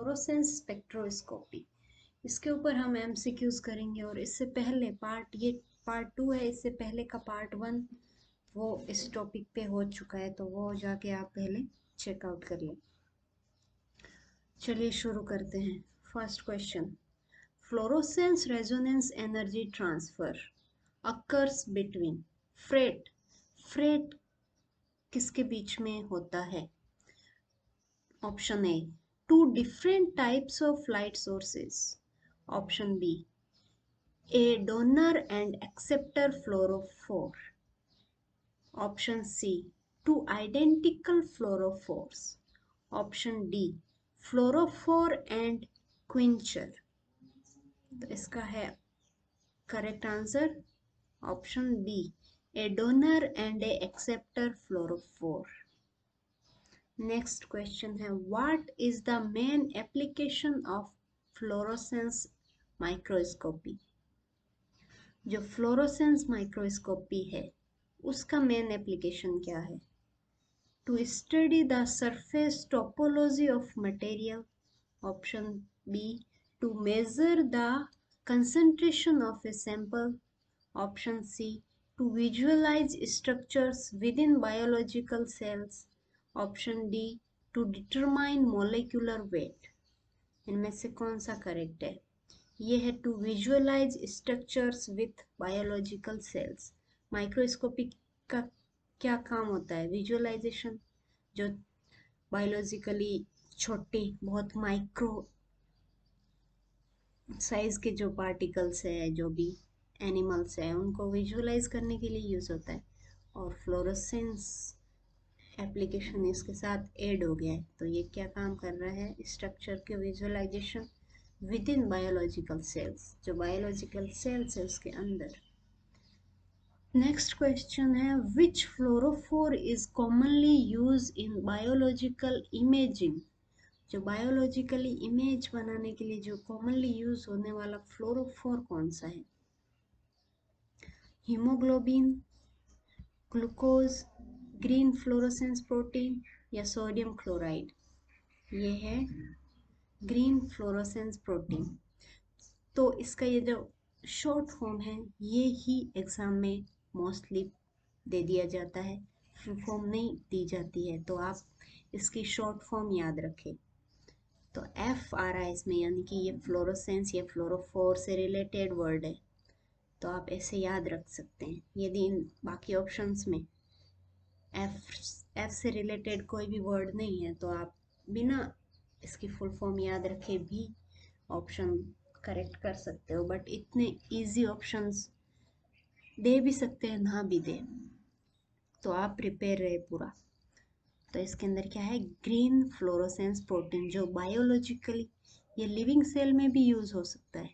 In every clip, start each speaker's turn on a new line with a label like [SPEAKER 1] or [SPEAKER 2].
[SPEAKER 1] Fluorescence spectroscopy. इसके ऊपर हम एमसीक्यूज करेंगे और इससे पहले पार्ट 2 है। इससे पहले का पार्ट 1 वो इस टॉपिक पे हो चुका है, तो वो जाके आप पहले चेकआउट कर लें। चलिए शुरू करते हैं। First question, fluorescence resonance energy transfer occurs between FRET किसके बीच में होता है? Option A, two different types of light sources. Option B, a donor and acceptor fluorophore. Option C, two identical fluorophores. Option D, fluorophore and quencher. तो इसका है correct answer option B, a donor and a acceptor fluorophore. Next question है, what is the main application of fluorescence microscopy? जो fluorescence microscopy है उसका main application क्या है? To study the surface topology of material. Option B, to measure the concentration of a sample. Option C, to visualise structures within biological cells. Option D, to determine molecular weight. इनमें से कौन सा correct है? ये है to visualise structures with biological cells. Microscopy का क्या काम होता है? विजुअलाइजेशन, जो बायोलॉजिकली छोटी बहुत माइक्रो साइज के जो पार्टिकल्स है, जो भी एनिमल्स है, उनको विजुअलाइज करने के लिए यूज होता है। और फ्लोरोसेंस एप्लीकेशन इसके साथ ऐड हो गया है, तो ये क्या काम कर रहा है? स्ट्रक्चर के visualization within biological cells, जो बायोलॉजिकल सेल्स है उसके अंदर। नेक्स्ट क्वेश्चन है, which fluorophore is commonly use in biological imaging? जो बायोलॉजिकली इमेज बनाने के लिए जो कॉमनली यूज होने वाला फ्लोरोफोर कौन सा है? Haemoglobin, glucose, green fluorescence protein या सोडियम क्लोराइड? ये है ग्रीन फ्लोरोसेंस प्रोटीन। तो इसका ये जो शॉर्ट फॉर्म है ये ही एग्जाम में मोस्टली दे दिया जाता है, फुल फॉर्म नहीं दी जाती है, तो आप इसकी शॉर्ट फॉर्म याद रखें। तो एफ आ रहा है इसमें, यानी कि ये फ्लोरोसेंस या फ्लोरोफोर से रिलेटेड वर्ड है, तो आप ऐसे याद रख सकते हैं। यदि इन बाकी ऑप्शंस में एफ से रिलेटेड कोई भी वर्ड नहीं है, तो आप बिना इसकी फुल फॉर्म याद रखे भी ऑप्शन करेक्ट कर सकते हो। बट इतने इजी ऑप्शंस दे भी सकते हैं, ना भी दे, तो आप प्रिपेयर रहे पूरा। तो इसके अंदर क्या है? ग्रीन फ्लोरोसेंस प्रोटीन, जो बायोलॉजिकली ये लिविंग सेल में भी यूज हो सकता है,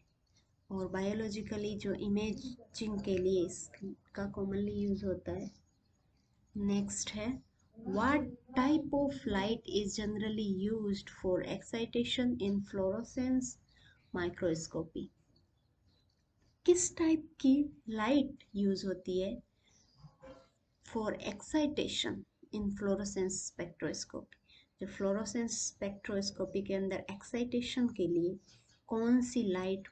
[SPEAKER 1] और बायोलॉजिकली जो इमेजिंग के लिए इसका कॉमनली यूज होता है। नेक्स्ट है, what type of light is generally used for excitation in fluorescence microscopy? किस टाइप की लाइट यूज होती है for excitation in fluorescence spectroscopy? जो फ्लोरोसेंस स्पेक्ट्रोस्कोपी के अंदर एक्साइटेशन के लिए कौन सी लाइट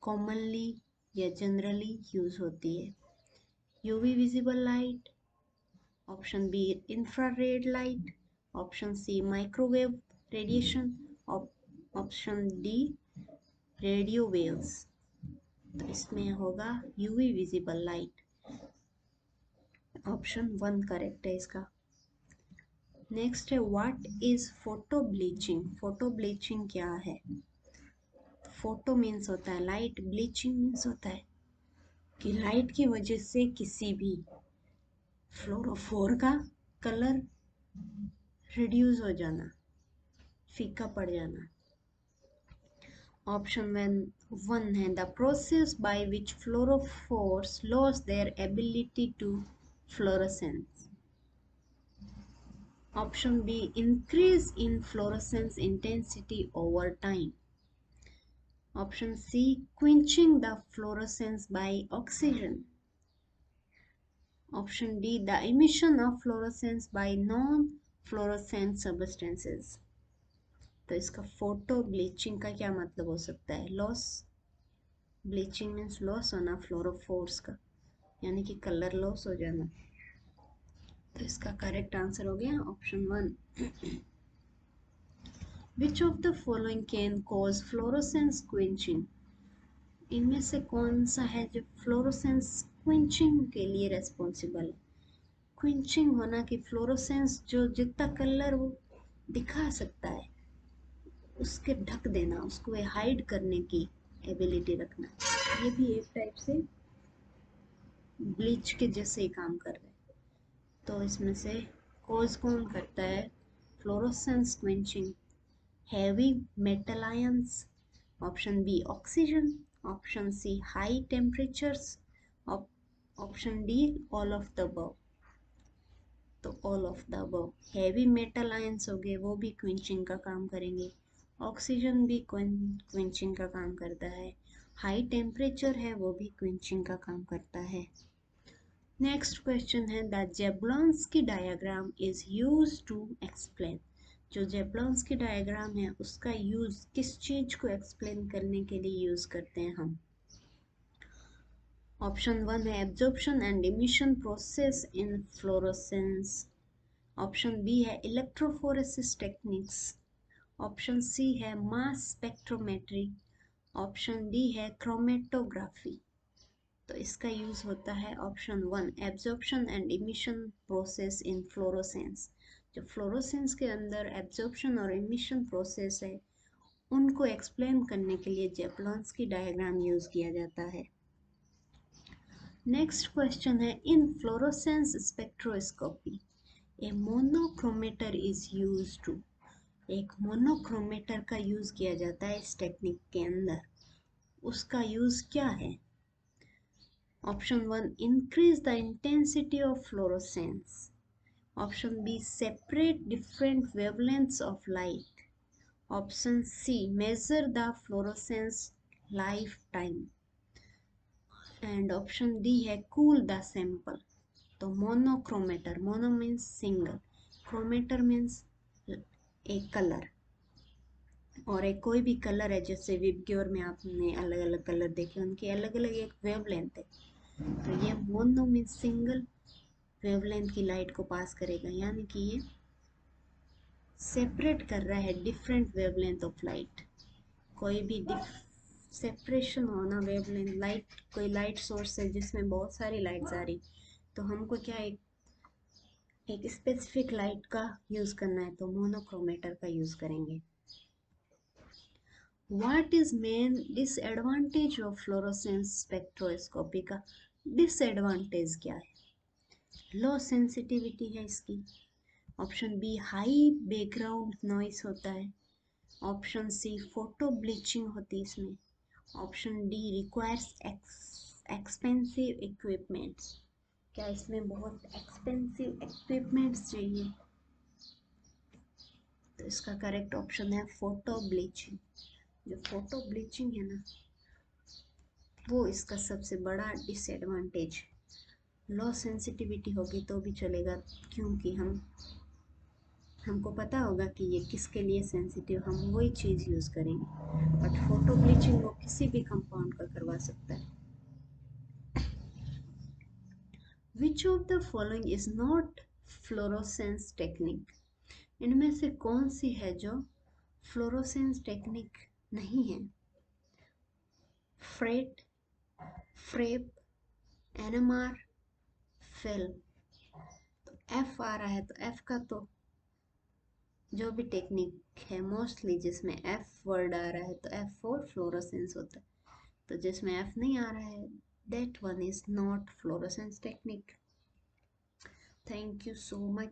[SPEAKER 1] कॉमनली या जनरली यूज होती है? UV visible light, option B infrared light, option C microwave radiation, option D radio waves. तो इसमें होगा UV visible light, option 1 correct है इसका। नेक्स्ट है, what is photo bleaching? Photo bleaching क्या है? फोटो मीन्स होता है लाइट, ब्लीचिंग मीन्स होता है कि लाइट की वजह से किसी भी फ्लोरोफोर का कलर रिड्यूस हो जाना, फीका पड़ जाना। ऑप्शन 1 है, the process by which fluorophores lose their ability to fluorescence. Option B, increase in fluorescence intensity over time. Option C, quenching the fluorescence by oxygen. Option D, the emission of fluorescence by non-fluorescent substances. तो इसका photo bleaching का क्या मतलब हो सकता है? Loss, bleaching means loss होना fluorophores का, यानी कि कलर लॉस हो जाना। तो इसका करेक्ट आंसर हो गया option 1। Which of the following can cause fluorescence quenching? इनमें से कौन सा है जो फ्लोरोसेंस क्विंचिंग के लिए रेस्पॉन्सिबल है? क्विंचिंग होना कि फ्लोरोसेंस जो जितना कलर वो दिखा सकता है उसके ढक देना, उसको हाइड करने की एबिलिटी रखना, ये भी एक टाइप से ब्लीच के जैसे ही काम कर रहे हैं। तो इसमें से कॉज कौन करता है fluorescence quenching? Heavy metal ions, option B oxygen, option C high temperatures, option D all of the above. तो all of the above. Heavy metal ions हो गए वो भी क्विंचिंग का काम करेंगे, ऑक्सीजन भी क्विंचिंग का काम करता है, हाई टेम्परेचर है वो भी क्विंचिंग का काम करता है। नेक्स्ट क्वेश्चन है the Jablonski diagram is used to explain. जो जेब्लॉन्स्की डायग्राम है उसका यूज किस चीज को एक्सप्लेन करने के लिए यूज करते हैं हम? ऑप्शन 1 है absorption and emission process in fluorescence, option B है इलेक्ट्रोफोरेसिस टेक्निक्स, ऑप्शन सी है मास स्पेक्ट्रोमेट्री, ऑप्शन डी है क्रोमेटोग्राफी। तो इसका यूज होता है option 1 absorption and emission process in fluorescence. जो फ्लोरोसेंस के अंदर एब्जॉर्प्शन और इमिशन प्रोसेस है उनको एक्सप्लेन करने के लिए जेब्लॉन्स्की डायग्राम यूज किया जाता है। नेक्स्ट क्वेश्चन है in fluorescence spectroscopy a monochromator is use to. एक मोनोक्रोमेटर का यूज किया जाता है इस टेक्निक के अंदर, उसका यूज क्या है? Option 1 increase the intensity of fluorescence, option B separate different wavelengths of light, option C measure the fluorescence life time, and option D है कूल द सैंपल। तो monochromator, mono means single, chromator means एक colour, और एक कोई भी colour है जैसे VIBGYOR में आपने अलग अलग कलर देखे उनकी अलग अलग एक वेवलेंथ है। तो ये मोनो मीन्स सिंगल वेवलेंथ की लाइट को पास करेगा, यानी कि ये सेपरेट कर रहा है डिफरेंट वेवलेंथ ऑफ लाइट। कोई भी सेपरेशन होना वेवलेंथ, लाइट कोई लाइट सोर्स है जिसमें बहुत सारी लाइट्स आ रही, तो हमको क्या एक स्पेसिफिक लाइट का यूज करना है तो मोनोक्रोमेटर का यूज करेंगे। What is main disadvantage of fluorescence spectroscopy? का डिसएडवांटेज क्या है? लो सेंसिटिविटी है इसकी, option B high background noise होता है, ऑप्शन सी फोटो ब्लीचिंग होती है इसमें, option D requires expensive equipments. क्या इसमें बहुत एक्सपेंसिव इक्विपमेंट्स चाहिए? तो इसका करेक्ट ऑप्शन है फोटो ब्लीचिंग। जो फोटो ब्लीचिंग है ना वो इसका सबसे बड़ा डिसएडवांटेज। लो सेंसिटिविटी होगी तो भी चलेगा क्योंकि हमको पता होगा कि ये किसके लिए सेंसिटिव, हम वही चीज़ यूज़ करेंगे। बट फोटो ब्लीचिंग वो किसी भी कंपाउंड का करवा सकता है। Which of the following is not fluorescence technique? इनमें से कौन सी है जो फ्लोरोसेंस टेक्निक नहीं है? FRET, FRAP, NMR, film. तो एफ आ रहा है तो एफ का तो जो भी टेक्निक है मोस्टली जिसमें एफ वर्ड आ रहा है तो एफ फॉर फ्लोरोसेंस होता है, तो जिसमें एफ नहीं आ रहा है that one is not fluorescence technique. Thank you so much.